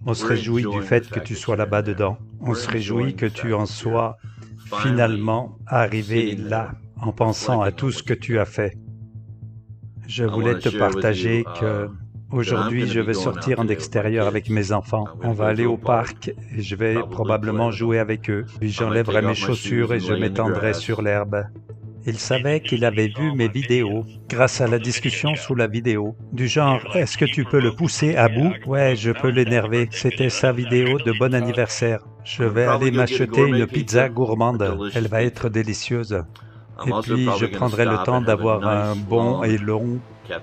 On se réjouit du fait que tu sois là-bas dedans. On se réjouit que tu en sois finalement arrivé là, en pensant à tout ce que tu as fait. Je voulais te partager que aujourd'hui je vais sortir en extérieur avec mes enfants. On va aller au parc et je vais probablement jouer avec eux. Puis j'enlèverai mes chaussures et je m'étendrai sur l'herbe. Il savait qu'il avait vu mes vidéos, grâce à la discussion sous la vidéo. Du genre, est-ce que tu peux le pousser à bout? Ouais, je peux l'énerver. C'était sa vidéo de bon anniversaire. Je vais aller m'acheter une pizza gourmande. Elle va être délicieuse. Et puis, je prendrai le temps d'avoir un bon et long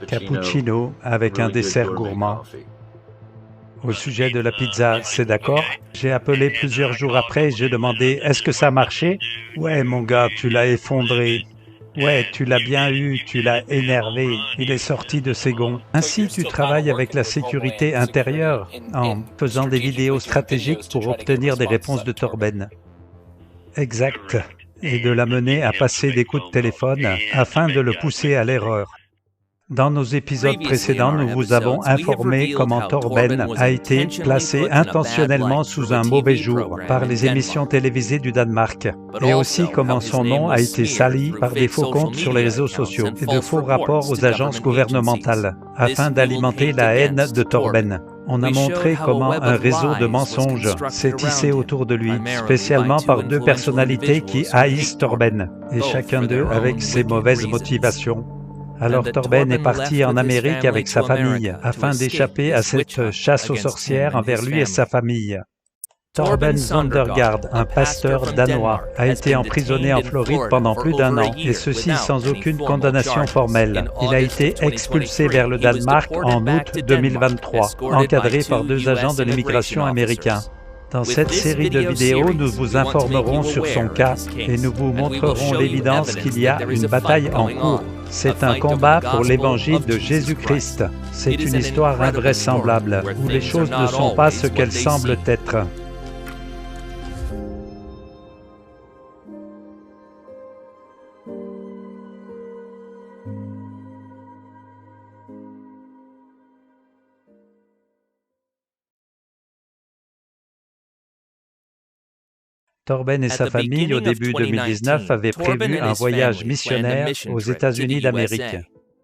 cappuccino avec un dessert gourmand. Au sujet de la pizza, c'est d'accord? J'ai appelé plusieurs jours après et j'ai demandé « Est-ce que ça a marché? » Ouais, mon gars, tu l'as effondré. Ouais, tu l'as bien eu, tu l'as énervé, il est sorti de ses gonds. Ainsi, tu travailles avec la sécurité intérieure en faisant des vidéos stratégiques pour obtenir des réponses de Torben. Exact. Et de l'amener à passer des coups de téléphone afin de le pousser à l'erreur. Dans nos épisodes précédents, nous vous avons informé comment Torben a été placé intentionnellement sous un mauvais jour par les émissions télévisées du Danemark, et aussi comment son nom a été sali par des faux comptes sur les réseaux sociaux et de faux rapports aux agences gouvernementales, afin d'alimenter la haine de Torben. On a montré comment un réseau de mensonges s'est tissé autour de lui, spécialement par deux personnalités qui haïssent Torben, et chacun d'eux avec ses mauvaises motivations. Alors Torben est parti en Amérique avec sa famille, afin d'échapper à cette chasse aux sorcières envers lui et sa famille. Torben Sondergaard, un pasteur danois, a été emprisonné en Floride pendant plus d'1 an, et ceci sans aucune condamnation formelle. Il a été expulsé vers le Danemark en août 2023, encadré par 2 agents de l'immigration américains. Dans cette série de vidéos, nous vous informerons sur son cas et nous vous montrerons l'évidence qu'il y a une bataille en cours. C'est un combat pour l'évangile de Jésus-Christ. C'est une histoire invraisemblable, où les choses ne sont pas ce qu'elles semblent être. Torben et sa famille, au début 2019, avaient prévu un voyage missionnaire aux États-Unis d'Amérique.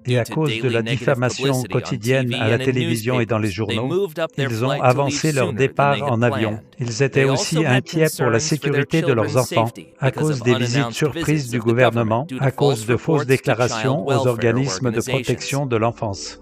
Et à cause de la diffamation quotidienne à la télévision et dans les journaux, ils ont avancé leur départ en avion. Ils étaient aussi inquiets pour la sécurité de leurs enfants, à cause des visites surprises du gouvernement, à cause de fausses déclarations aux organismes de protection de l'enfance.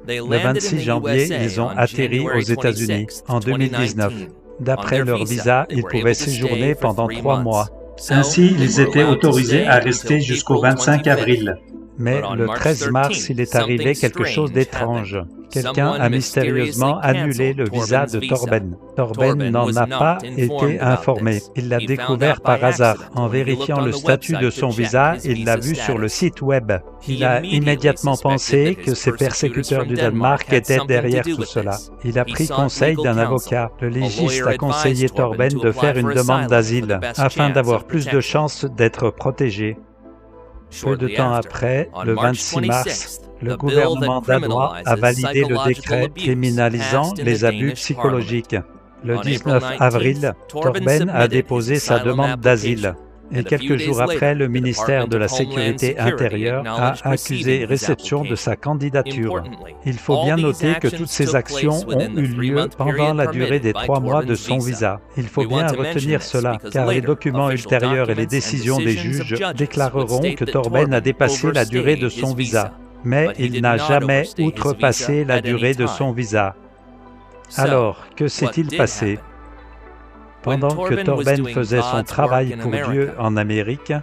Le 26 janvier, ils ont atterri aux États-Unis, en 2019. D'après leur visa, ils pouvaient séjourner pendant 3 mois. Ainsi, ils étaient autorisés à rester jusqu'au 25 avril. Mais le 13 mars, il est arrivé quelque chose d'étrange. Quelqu'un a mystérieusement annulé le visa de Torben. Torben n'en a pas été informé. Il l'a découvert par hasard. En vérifiant le statut de son visa, il l'a vu sur le site web. Il a immédiatement pensé que ces persécuteurs du Danemark étaient derrière tout cela. Il a pris conseil d'un avocat. Le légiste a conseillé Torben de faire une demande d'asile, afin d'avoir plus de chances d'être protégé. Peu de temps après, le 26 mars, le gouvernement danois a validé le décret criminalisant les abus psychologiques. Le 19 avril, Torben a déposé sa demande d'asile. Et quelques jours après, le ministère de la Sécurité intérieure a accusé réception de sa candidature. Il faut bien noter que toutes ces actions ont eu lieu pendant la durée des 3 mois de son visa. Il faut bien retenir cela, car les documents ultérieurs et les décisions des juges déclareront que Torben a dépassé la durée de son visa. Mais il n'a jamais outrepassé la durée de son visa. Alors, que s'est-il passé? Pendant que Torben faisait son travail pour Dieu en Amérique,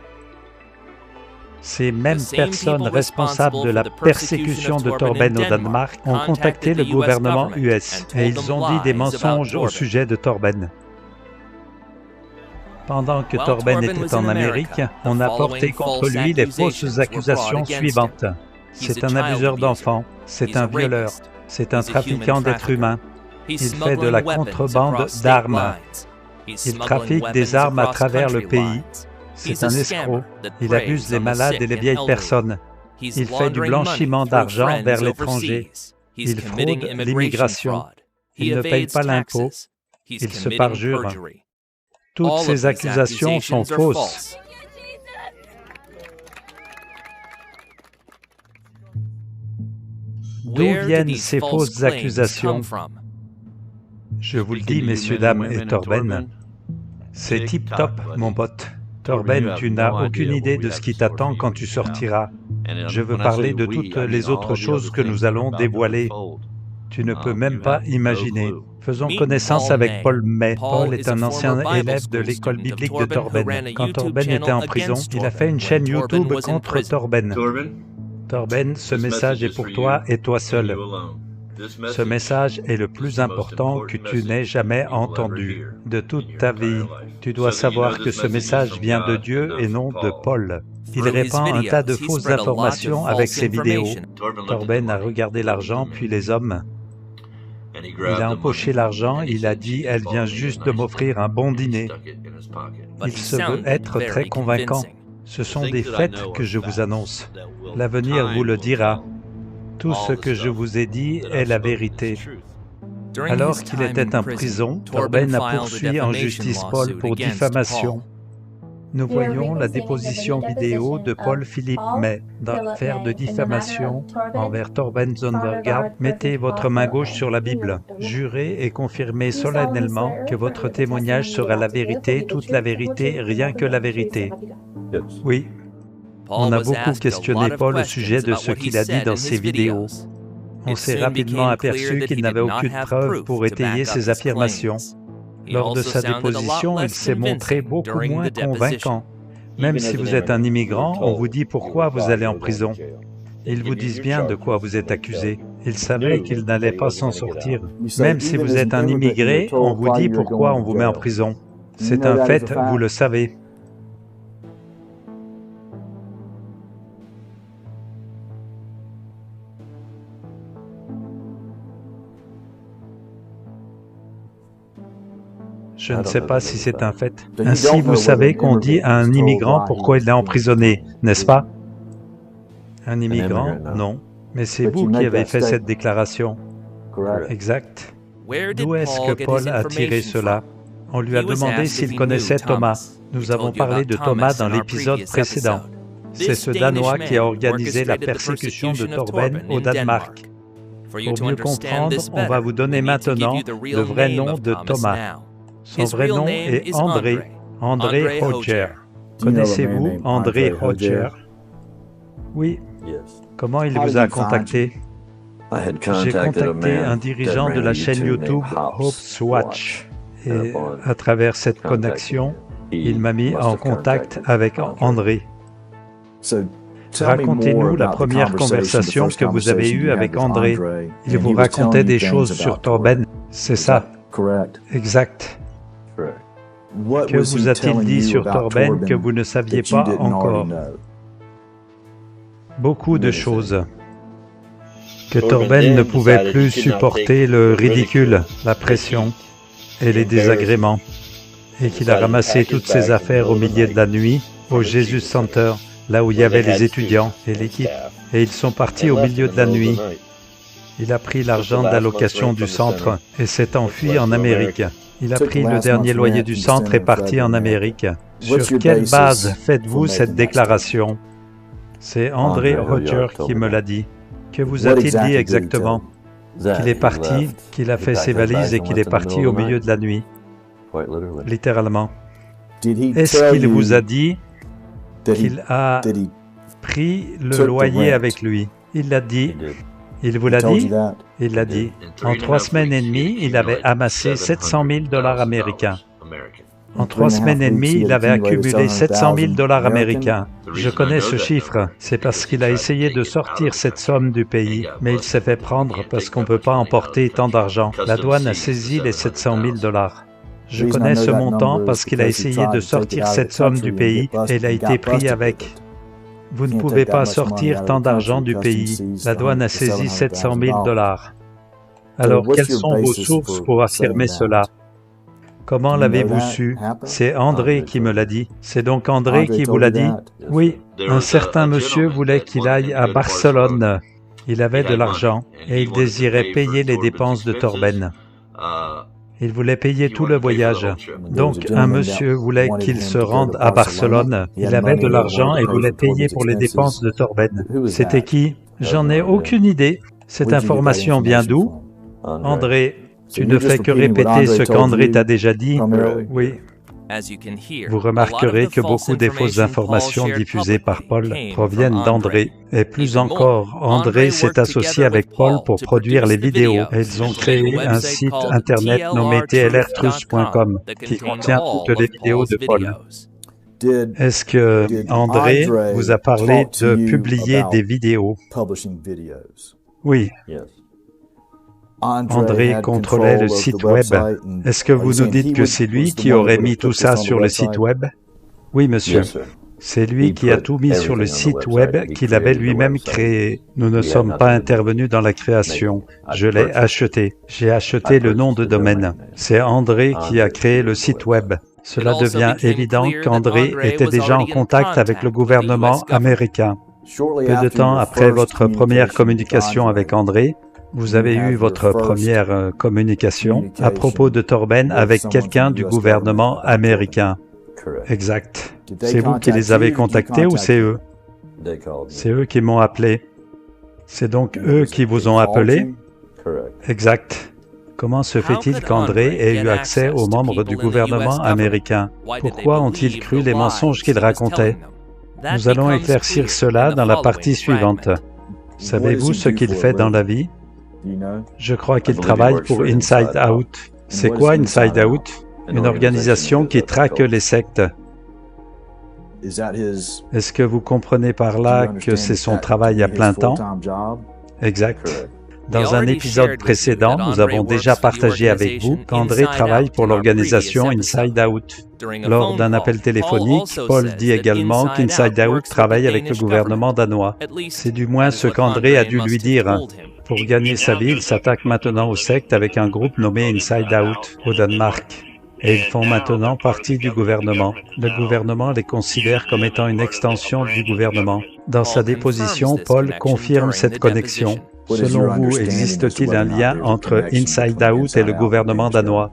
ces mêmes personnes responsables de la persécution de Torben au Danemark ont contacté le gouvernement US et ils ont dit des mensonges au sujet de Torben. Pendant que Torben était en Amérique, on a porté contre lui les fausses accusations suivantes. C'est un abuseur d'enfants, c'est un violeur, c'est un trafiquant d'êtres humains, il fait de la contrebande d'armes, il trafique des armes à travers le pays, c'est un escroc, il abuse les malades et les vieilles personnes, il fait du blanchiment d'argent vers l'étranger, il fraude l'immigration, il ne paye pas l'impôt, il se parjure. Toutes ces accusations sont fausses. D'où viennent ces fausses accusations? Je vous le dis, messieurs, dames et Torben, c'est tip-top, mon pote. Torben, tu n'as aucune idée de ce qui t'attend quand tu sortiras. Je veux parler de toutes les autres choses que nous allons dévoiler. Tu ne peux même pas imaginer. Faisons connaissance avec Paul May. Paul est un ancien élève de l'école biblique de Torben. Quand Torben était en prison, il a fait une chaîne YouTube contre Torben. Torben, ce message est pour toi et toi seul. Ce message est le plus important que tu n'aies jamais entendu de toute ta vie. Tu dois savoir que ce message vient de Dieu et non de Paul. Il répand un tas de fausses informations avec ses vidéos. Torben a regardé l'argent puis les hommes. Il a empoché l'argent, il a dit « Elle vient juste de m'offrir un bon dîner ». Il se veut être très convaincant. Ce sont des faits que je vous annonce. L'avenir vous le dira. Tout ce que je vous ai dit est la vérité. Alors qu'il était en prison, Torben a poursuivi en justice Paul pour diffamation. Nous voyons la déposition vidéo de Paul Philippe May dans l'affaire de diffamation envers Torben Zondergaard. Mettez votre main gauche sur la Bible. Jurez et confirmez solennellement que votre témoignage sera la vérité, toute la vérité, rien que la vérité. Oui. On a beaucoup questionné Paul au sujet de ce qu'il a dit dans ses vidéos. On s'est rapidement aperçu qu'il n'avait aucune preuve pour étayer ses affirmations. Lors de sa déposition, il s'est montré beaucoup moins convaincant. Même si vous êtes un immigrant, on vous dit pourquoi vous allez en prison. Ils vous disent bien de quoi vous êtes accusé. Ils savaient qu'ils n'allaient pas s'en sortir. Même si vous êtes un immigré, on vous dit pourquoi on vous met en prison. C'est un fait, vous le savez. Je ne sais pas si c'est un fait. Ainsi, vous savez qu'on dit à un immigrant pourquoi il est emprisonné, n'est-ce pas? Un immigrant, non. Mais c'est vous qui avez fait cette déclaration. Exact. D'où est-ce que Paul a tiré cela? On lui a demandé s'il connaissait Thomas. Nous avons parlé de Thomas dans l'épisode précédent. C'est ce Danois qui a organisé la persécution de Torben au Danemark. Pour mieux comprendre, on va vous donner maintenant le vrai nom de Thomas. Son vrai nom est André Hodger. Connaissez-vous André Hodger? Oui. Comment il vous a contacté? J'ai contacté un dirigeant de la chaîne YouTube Hope's Watch. Et à travers cette connexion, il m'a mis en contact avec André. Racontez-nous la première conversation que vous avez eue avec André. Il vous racontait des choses sur Torben, c'est ça? Exact. Que vous a-t-il dit sur Torben que vous ne saviez pas encore? Beaucoup de choses. Que Torben ne pouvait plus supporter le ridicule, la pression et les désagréments, et qu'il a ramassé toutes ses affaires au milieu de la nuit au Jesus Center, là où il y avait les étudiants et l'équipe, et ils sont partis au milieu de la nuit. Il a pris l'argent d'allocation du centre et s'est enfui en Amérique. Il a pris le dernier loyer du centre et parti en Amérique. Sur quelle base faites-vous cette déclaration? C'est André Hodger qui me l'a dit. Que vous a-t-il dit exactement? Qu'il est parti, qu'il a fait ses valises et qu'il est parti au milieu de la nuit. Littéralement. Est-ce qu'il vous a dit qu'il a pris le loyer avec lui? Il l'a dit. Il vous l'a dit? Il l'a dit. En 3 semaines et demie, il avait amassé 700 000 $ américains. En 3 semaines et demie, il avait accumulé 700 000 $ américains. Je connais ce chiffre, c'est parce qu'il a essayé de sortir cette somme du pays, mais il s'est fait prendre parce qu'on ne peut pas emporter tant d'argent. La douane a saisi les 700 000 $. Je connais ce montant parce qu'il a essayé de sortir cette somme du pays et il a été pris avec. Vous ne pouvez pas sortir tant d'argent du pays. La douane a saisi 700 000 $. Alors, quelles sont vos sources pour affirmer cela? Comment l'avez-vous su? C'est André qui me l'a dit. C'est donc André qui vous l'a dit? Oui, un certain monsieur voulait qu'il aille à Barcelone. Il avait de l'argent et il désirait payer les dépenses de Torben. Il voulait payer tout le voyage. Donc, un monsieur voulait qu'il se rende à Barcelone. Il avait de l'argent et voulait payer pour les dépenses de Torben. C'était qui? J'en ai aucune idée. Cette information vient d'où? André. Tu ne fais que répéter ce qu'André t'a déjà dit. Oui. Vous remarquerez que beaucoup des fausses informations diffusées par Paul proviennent d'André. Et plus encore, André s'est associé avec Paul pour produire les vidéos. Et ils ont créé un site internet nommé tlrtruth.com qui contient toutes les vidéos de Paul. Est-ce que André vous a parlé de publier des vidéos? Oui. André contrôlait le site web. Est-ce que vous nous dites que c'est lui qui aurait mis tout ça sur le site web? Oui, monsieur. C'est lui qui a tout mis sur le site web qu'il avait lui-même créé. Nous ne sommes pas intervenus dans la création. Je l'ai acheté. J'ai acheté le nom de domaine. C'est André qui a créé le site web. Cela devient évident qu'André était déjà en contact avec le gouvernement américain. Peu de temps après votre première communication avec André, vous avez eu votre première communication à propos de Torben avec quelqu'un du gouvernement américain. Exact. C'est vous qui les avez contactés ou c'est eux? C'est eux qui m'ont appelé. C'est donc eux qui vous ont appelé? Exact. Comment se fait-il qu'André ait eu accès aux membres du gouvernement américain? Pourquoi ont-ils cru les mensonges qu'il racontait? Nous allons éclaircir cela dans la partie suivante. Savez-vous ce qu'il fait dans la vie? Je crois qu'il travaille pour Inside Out. C'est quoi Inside Out? Une organisation qui traque les sectes. Est-ce que vous comprenez par là que c'est son travail à plein temps? Exact. Dans un épisode précédent, nous avons déjà partagé avec vous qu'André travaille pour l'organisation Inside Out. Lors d'un appel téléphonique, Paul dit également qu'Inside Out travaille avec le gouvernement danois. C'est du moins ce qu'André a dû lui dire. Pour gagner sa vie, il s'attaque maintenant aux sectes avec un groupe nommé Inside Out au Danemark. Et ils font maintenant partie du gouvernement. Le gouvernement les considère comme étant une extension du gouvernement. Dans sa déposition, Paul confirme cette connexion. Selon vous, existe-t-il un lien entre Inside Out et le gouvernement danois?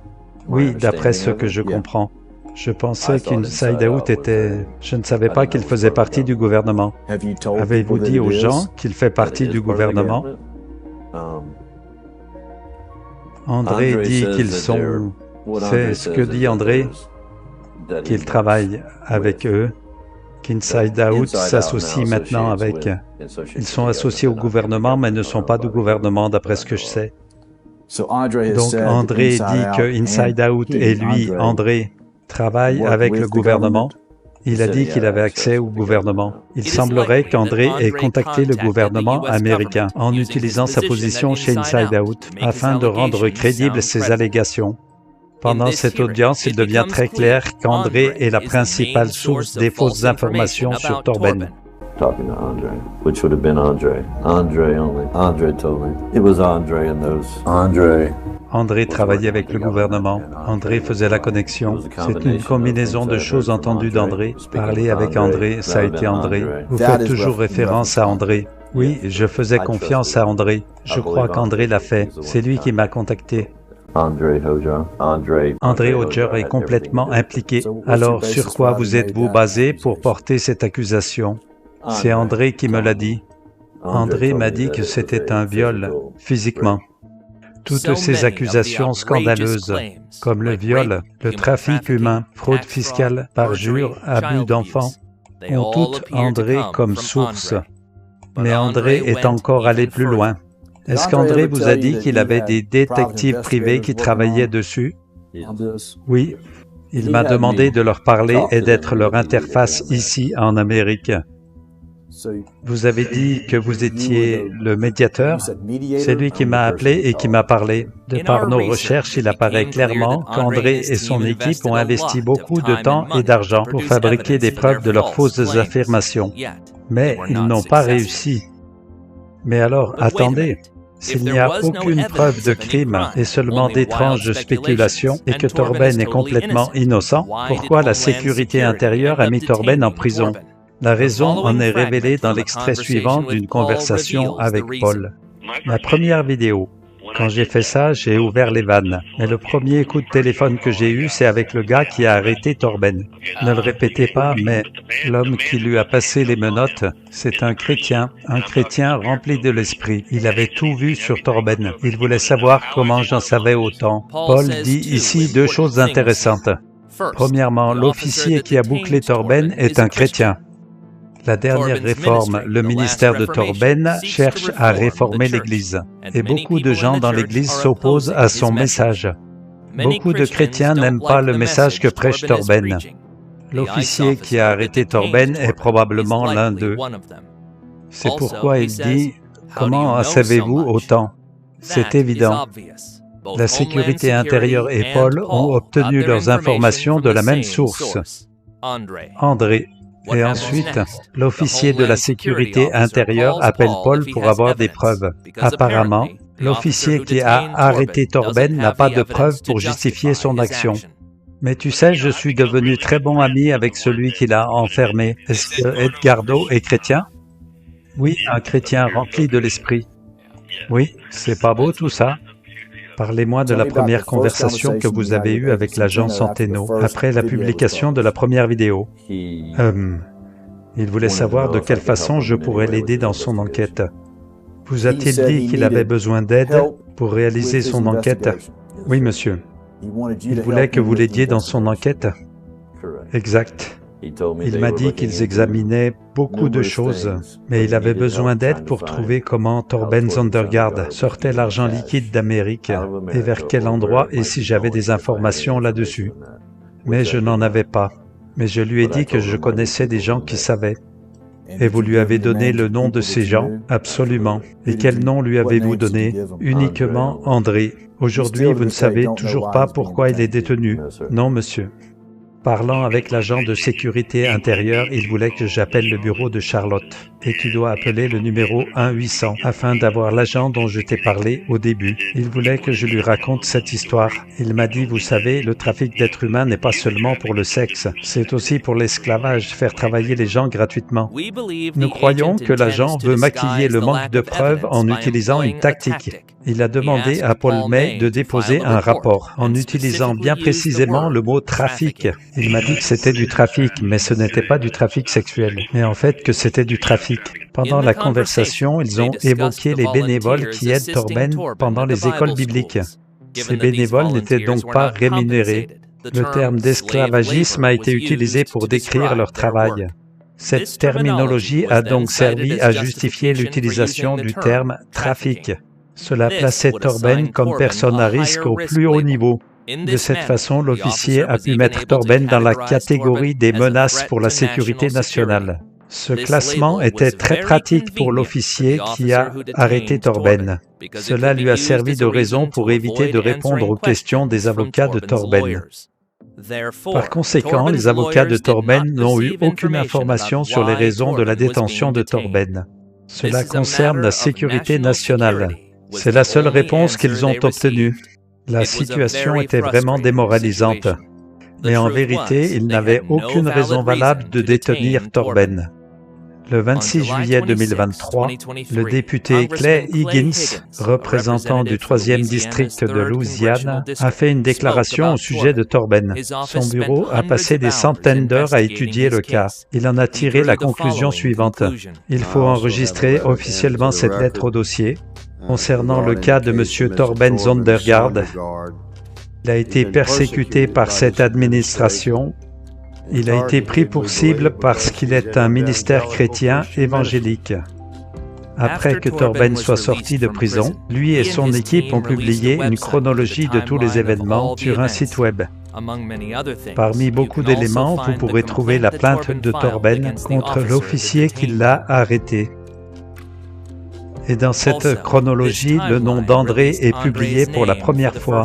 Oui, d'après ce que je comprends. Je pensais qu'Inside Out était... Je ne savais pas qu'il faisait partie du gouvernement. Avez-vous dit aux gens qu'il fait partie du gouvernement? André dit qu'ils sont... C'est ce que dit André, qu'ils travaillent avec eux, qu'Inside Out s'associe maintenant avec... Ils sont associés au gouvernement, mais ne sont pas du gouvernement, d'après ce que je sais. Donc André dit que Inside Out et lui, André, travaillent avec le gouvernement. Il a dit qu'il avait accès au gouvernement. Il semblerait qu'André ait contacté le gouvernement américain en utilisant sa position chez Inside Out afin de rendre crédibles ses allégations. Pendant cette audience, il devient très clair qu'André est la principale source des fausses informations sur Torben. Talking to Andre, which would have been Andre. Andre only. Andre told me. It was Andre and those. André travaillait avec le gouvernement. André faisait la connexion. C'est une combinaison de choses entendues d'André. Parler avec André, ça a été André. Vous faites toujours référence à André. Oui, je faisais confiance à André. Je crois qu'André l'a fait. C'est lui qui m'a contacté. André Hodger est complètement impliqué. Alors, sur quoi vous êtes-vous basé pour porter cette accusation? C'est André qui me l'a dit. André m'a dit que c'était un viol, physiquement. Toutes ces accusations scandaleuses, comme le viol, le trafic humain, fraude fiscale, parjure, abus d'enfants, ont toutes André comme source. Mais André est encore allé plus loin. Est-ce qu'André vous a dit qu'il avait des détectives privés qui travaillaient dessus? Oui. Il m'a demandé de leur parler et d'être leur interface ici en Amérique. Vous avez dit que vous étiez le médiateur. C'est lui qui m'a appelé et qui m'a parlé. De par nos recherches, il apparaît clairement qu'André et son équipe ont investi beaucoup de temps et d'argent pour fabriquer des preuves de leurs fausses affirmations. Mais ils n'ont pas réussi. Mais alors, attendez. S'il n'y a aucune preuve de crime et seulement d'étranges spéculations et que Torben est complètement innocent, pourquoi la sécurité intérieure a mis Torben en prison? La raison en est révélée dans l'extrait suivant d'une conversation avec Paul. La première vidéo. Quand j'ai fait ça, j'ai ouvert les vannes. Mais le premier coup de téléphone que j'ai eu, c'est avec le gars qui a arrêté Torben. Ne le répétez pas, mais l'homme qui lui a passé les menottes, c'est un chrétien rempli de l'esprit. Il avait tout vu sur Torben. Il voulait savoir comment j'en savais autant. Paul dit ici deux choses intéressantes. Premièrement, l'officier qui a bouclé Torben est un chrétien. La dernière réforme, le ministère de Torben, cherche à réformer l'Église. Et beaucoup de gens dans l'Église s'opposent à son message. Beaucoup de chrétiens n'aiment pas le message que prêche Torben. L'officier qui a arrêté Torben est probablement l'un d'eux. C'est pourquoi il dit « Comment en savez-vous autant ?» C'est évident. La sécurité intérieure et Paul ont obtenu leurs informations de la même source, André. Et ensuite, l'officier de la sécurité intérieure appelle Paul pour avoir des preuves. Apparemment, l'officier qui a arrêté Torben n'a pas de preuves pour justifier son action. Mais tu sais, je suis devenu très bon ami avec celui qui l'a enfermé. Est-ce que Edgardo est chrétien? Oui, un chrétien rempli de l'esprit. Oui, c'est pas beau tout ça? Parlez-moi de la première conversation que vous avez eue avec l'agent Centeno après la publication de la première vidéo. Il voulait savoir de quelle façon je pourrais l'aider dans son enquête. Vous a-t-il dit qu'il avait besoin d'aide pour réaliser son enquête? Oui, monsieur. Il voulait que vous l'aidiez dans son enquête? Exact. Il m'a dit qu'ils examinaient beaucoup de choses, mais il avait besoin d'aide pour trouver comment Torben Zondergaard sortait l'argent liquide d'Amérique et vers quel endroit et si j'avais des informations là-dessus. Mais je n'en avais pas. Mais je lui ai dit que je connaissais des gens qui savaient. Et vous lui avez donné le nom de ces gens? Absolument. Et quel nom lui avez-vous donné? Uniquement André. Aujourd'hui, vous ne savez toujours pas pourquoi il est détenu. Non, monsieur. Parlant avec l'agent de sécurité intérieure, il voulait que j'appelle le bureau de Charlotte. Et tu dois appeler le numéro 1-800 afin d'avoir l'agent dont je t'ai parlé au début. Il voulait que je lui raconte cette histoire. Il m'a dit, vous savez, le trafic d'êtres humains n'est pas seulement pour le sexe, c'est aussi pour l'esclavage, faire travailler les gens gratuitement. Nous croyons que l'agent veut maquiller le manque de preuves en utilisant une tactique. Il a demandé à Paul May de déposer un rapport en utilisant bien précisément le mot « trafic ». Il m'a dit que c'était du trafic, mais ce n'était pas du trafic sexuel, mais en fait que c'était du trafic. Pendant la conversation, ils ont évoqué les bénévoles qui aident Torben pendant les écoles bibliques. Ces bénévoles n'étaient donc pas rémunérés. Le terme d'esclavagisme a été utilisé pour décrire leur travail. Cette terminologie a donc servi à justifier l'utilisation du terme « trafic ». Cela plaçait Torben comme personne à risque au plus haut niveau. De cette façon, l'officier a pu mettre Torben dans la catégorie des menaces pour la sécurité nationale. Ce classement était très pratique pour l'officier qui a arrêté Torben. Cela lui a servi de raison pour éviter de répondre aux questions des avocats de Torben. Par conséquent, les avocats de Torben n'ont eu aucune information sur les raisons de la détention de Torben. Cela concerne la sécurité nationale. C'est la seule réponse qu'ils ont obtenue. La situation était vraiment démoralisante. Mais en vérité, ils n'avaient aucune raison valable de détenir Torben. Le 26 juillet 2023, le député Clay Higgins, représentant du 3e district de Louisiane, a fait une déclaration au sujet de Torben. Son bureau a passé des centaines d'heures à étudier le cas. Il en a tiré la conclusion suivante. Il faut enregistrer officiellement cette lettre au dossier. Concernant le cas de M. Torben Zondergaard, il a été persécuté par cette administration. Il a été pris pour cible parce qu'il est un ministère chrétien évangélique. Après que Torben soit sorti de prison, lui et son équipe ont publié une chronologie de tous les événements sur un site web. Parmi beaucoup d'éléments, vous pourrez trouver la plainte de Torben contre l'officier qui l'a arrêté. Et dans cette chronologie, le nom d'André est publié pour la première fois.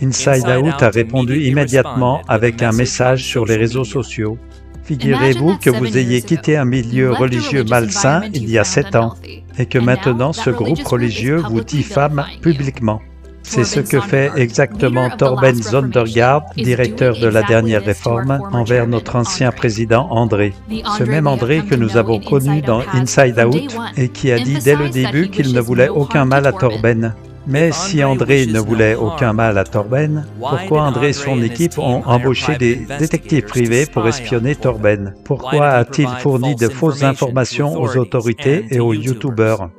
Inside Out a répondu immédiatement avec un message sur les réseaux sociaux. Figurez-vous que vous ayez quitté un milieu religieux malsain il y a 7 ans et que maintenant ce groupe religieux vous diffame publiquement. C'est ce que fait exactement Torben Zondergaard, directeur de la dernière réforme, envers notre ancien président André. Ce même André que nous avons connu dans Inside Out et qui a dit dès le début qu'il ne voulait aucun mal à Torben. Mais si André ne voulait aucun mal à Torben, pourquoi André et son équipe ont embauché des détectives privés pour espionner Torben? Pourquoi a-t-il fourni de fausses informations aux autorités et aux youtubeurs?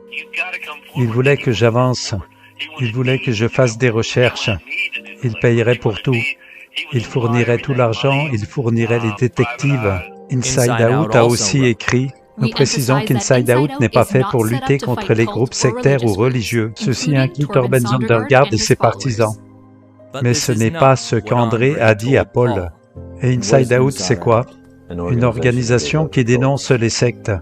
Il voulait que j'avance. Il voulait que je fasse des recherches. Il payerait pour tout. Il fournirait tout l'argent, il fournirait les détectives. Inside Out a aussi écrit « Nous précisons qu'Inside Out n'est pas fait pour lutter contre les groupes sectaires ou religieux. Ceci inclut Torben Zondergaard et ses partisans. » Mais ce n'est pas ce qu'André a dit à Paul. Et Inside Out, c'est quoi? Une organisation qui dénonce les sectes.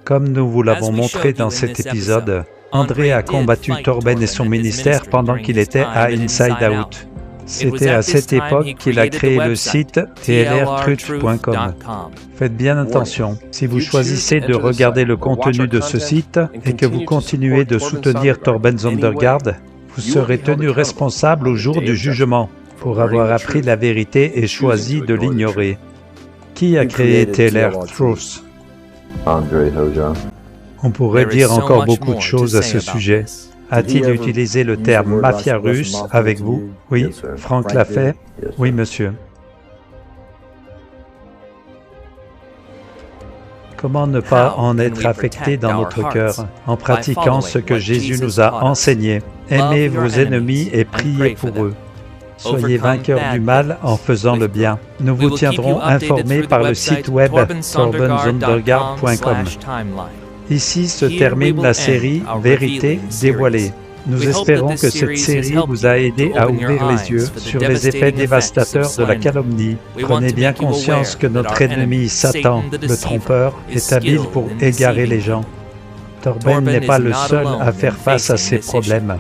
Comme nous vous l'avons montré dans cet épisode, André a combattu Torben et son ministère pendant qu'il était à Inside Out. C'était à cette époque qu'il a créé le site tlrtruth.com. Faites bien attention, si vous choisissez de regarder le contenu de ce site et que vous continuez de soutenir Torben Zondergaard, vous serez tenu responsable au jour du jugement pour avoir appris la vérité et choisi de l'ignorer. Qui a créé TLR-Truth? André Hoja. On pourrait dire encore beaucoup de choses à ce sujet. A-t-il utilisé le terme « mafia russe » avec vous? Oui. Franck l'a fait? Oui, monsieur. Comment ne pas en être affecté dans notre cœur en pratiquant ce que Jésus nous a enseigné? Aimez vos ennemis et priez pour eux. Soyez vainqueurs du mal en faisant le bien. Nous vous tiendrons informés par le site web torbenzondergaard.com. Ici se termine la série « Vérité dévoilée ». Nous espérons que cette série vous a aidé à ouvrir les yeux sur les effets dévastateurs de la calomnie. Prenez bien conscience que notre ennemi Satan, le trompeur, est habile pour égarer les gens. Torben n'est pas le seul à faire face à ces problèmes.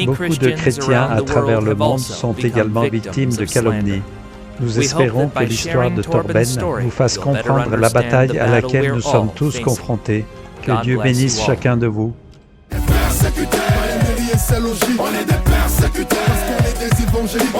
Beaucoup de chrétiens à travers le monde sont également victimes de calomnie. Nous espérons que l'histoire de Torben vous fasse comprendre la bataille à laquelle nous sommes tous confrontés. Que Dieu bénisse chacun de vous. On est des persécutés, parce qu'on est des évangéliques.